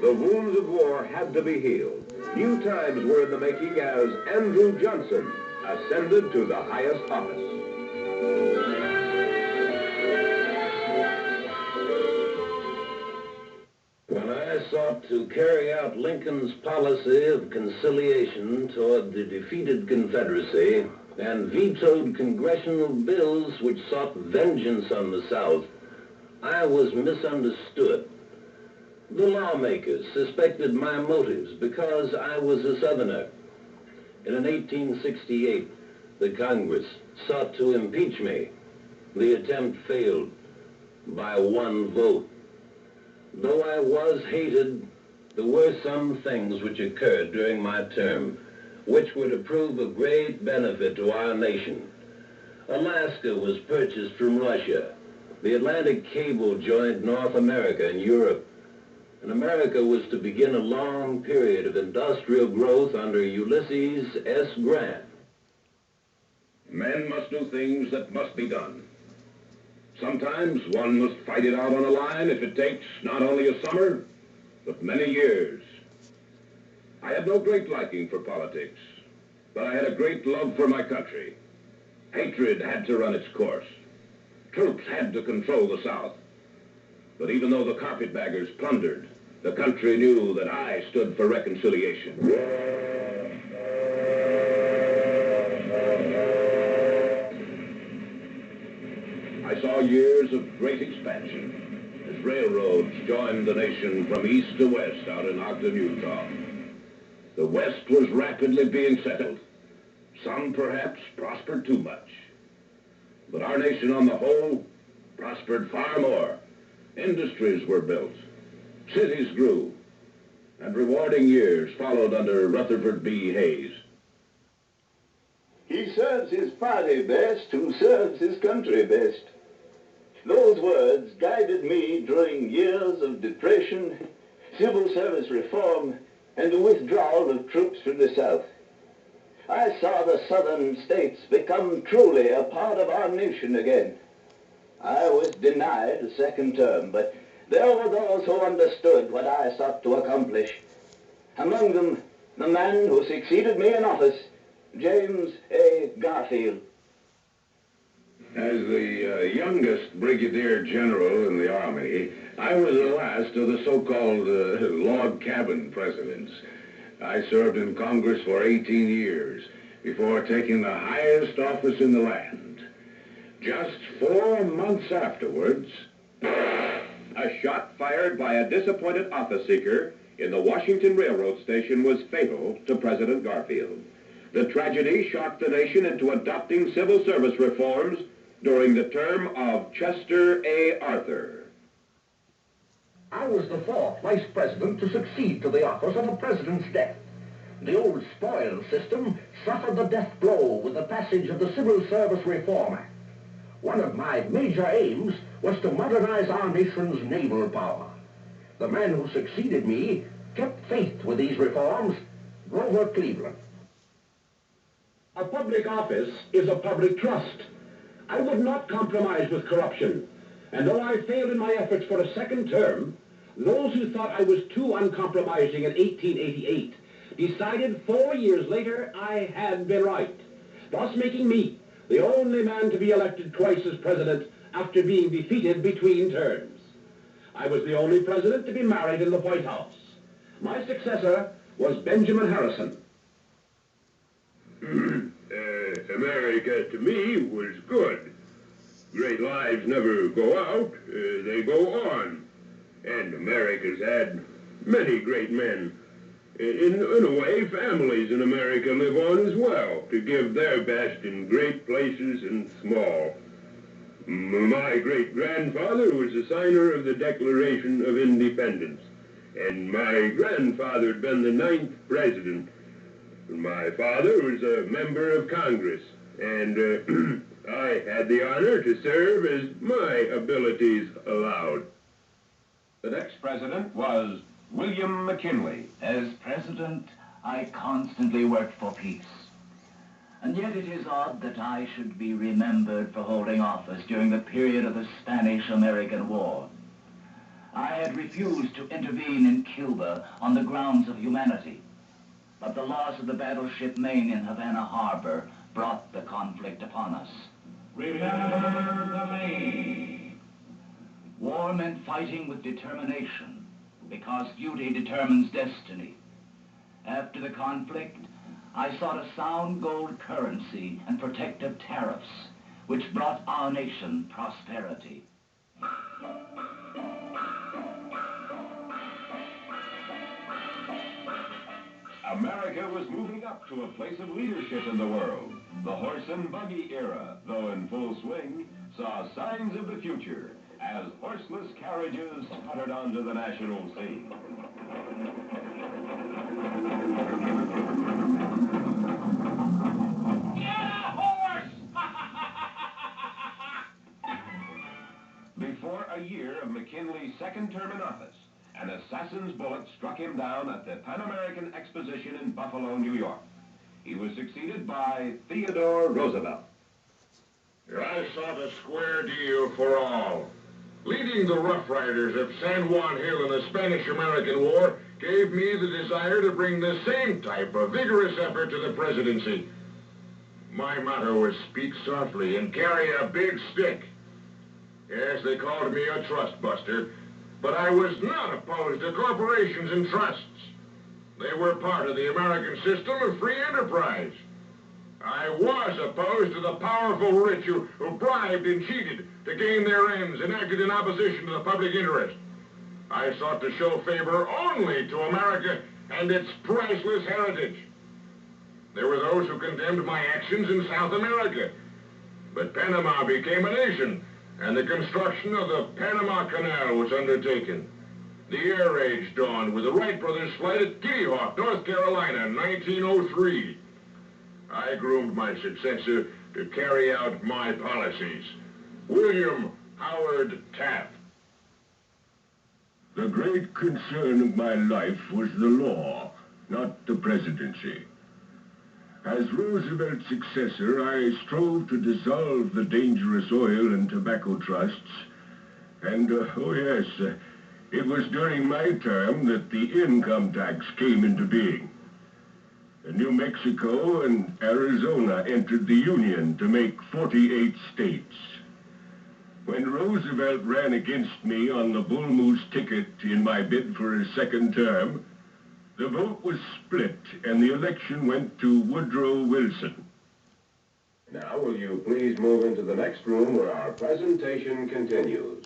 The wounds of war had to be healed. New times were in the making as Andrew Johnson ascended to the highest office. When I sought to carry out Lincoln's policy of conciliation toward the defeated Confederacy and vetoed congressional bills which sought vengeance on the South, I was misunderstood. The lawmakers suspected my motives because I was a Southerner. And in 1868, the Congress sought to impeach me. The attempt failed by 1 vote. Though I was hated, there were some things which occurred during my term which would prove of great benefit to our nation. Alaska was purchased from Russia. The Atlantic cable joined North America and Europe. And America was to begin a long period of industrial growth under Ulysses S. Grant. Men must do things that must be done. Sometimes one must fight it out on a line if it takes not only a summer, but many years. I had no great liking for politics, but I had a great love for my country. Hatred had to run its course. Troops had to control the South. But even though the carpetbaggers plundered, the country knew that I stood for reconciliation. I saw years of great expansion as railroads joined the nation from east to west out in Ogden, Utah. The West was rapidly being settled. Some perhaps prospered too much. But our nation on the whole prospered far more. Industries were built, cities grew, and rewarding years followed under Rutherford B. Hayes. He serves his party best who serves his country best. Those words guided me during years of depression, civil service reform, and the withdrawal of troops from the South. I saw the southern states become truly a part of our nation again. I was denied a second term, but there were those who understood what I sought to accomplish. Among them, the man who succeeded me in office, James A. Garfield. As the youngest brigadier general in the Army, I was the last of the so-called log cabin presidents. I served in Congress for 18 years before taking the highest office in the land. Just 4 months afterwards, a shot fired by a disappointed office seeker in the Washington Railroad Station was fatal to President Garfield. The tragedy shocked the nation into adopting civil service reforms during the term of Chester A. Arthur. I was the 4th vice president to succeed to the office on the president's death. The old spoils system suffered the death blow with the passage of the Civil Service Reform Act. One of my major aims was to modernize our nation's naval power. The man who succeeded me kept faith with these reforms, Grover Cleveland. A public office is a public trust. I would not compromise with corruption. And though I failed in my efforts for a second term, those who thought I was too uncompromising in 1888 decided 4 years later I had been right, thus making me the only man to be elected twice as president after being defeated between terms. I was the only president to be married in the White House. My successor was Benjamin Harrison. America, to me, was good. Great lives never go out, they go on. And America's had many great men. In a way, families in America live on as well, to give their best in great places and small. My great-grandfather was the signer of the Declaration of Independence, and my grandfather had been the 9th president. My father was a member of Congress, and I had the honor to serve as my abilities allowed. The next president was William McKinley. As president, I constantly worked for peace. And yet it is odd that I should be remembered for holding office during the period of the Spanish-American War. I had refused to intervene in Cuba on the grounds of humanity, but the loss of the battleship Maine in Havana Harbor brought the conflict upon us. Remember the Maine. War meant fighting with determination, because duty determines destiny. After the conflict, I sought a sound gold currency and protective tariffs, which brought our nation prosperity. America was moving up to a place of leadership in the world. The horse and buggy era, though in full swing, saw signs of the future as horseless carriages sputtered onto the national scene. Before a year of McKinley's second term in office, an assassin's bullet struck him down at the Pan American Exposition in Buffalo, New York. He was succeeded by Theodore Roosevelt. I sought a square deal for all. Leading the Rough Riders of San Juan Hill in the Spanish-American War gave me the desire to bring the same type of vigorous effort to the presidency. My motto was speak softly and carry a big stick. Yes, they called me a trust buster, but I was not opposed to corporations and trusts. They were part of the American system of free enterprise. I was opposed to the powerful rich who bribed and cheated to gain their ends and acted in opposition to the public interest. I sought to show favor only to America and its priceless heritage. There were those who condemned my actions in South America, but Panama became a nation, and the construction of the Panama Canal was undertaken. The air age dawned with the Wright brothers' flight at Kitty Hawk, North Carolina, in 1903. I groomed my successor to carry out my policies. William Howard Taft. The great concern of my life was the law, not the presidency. As Roosevelt's successor, I strove to dissolve the dangerous oil and tobacco trusts. And, it was during my term that the income tax came into being. New Mexico and Arizona entered the Union to make 48 states. When Roosevelt ran against me on the Bull Moose ticket in my bid for his second term, the vote was split and the election went to Woodrow Wilson. Now, will you please move into the next room where our presentation continues?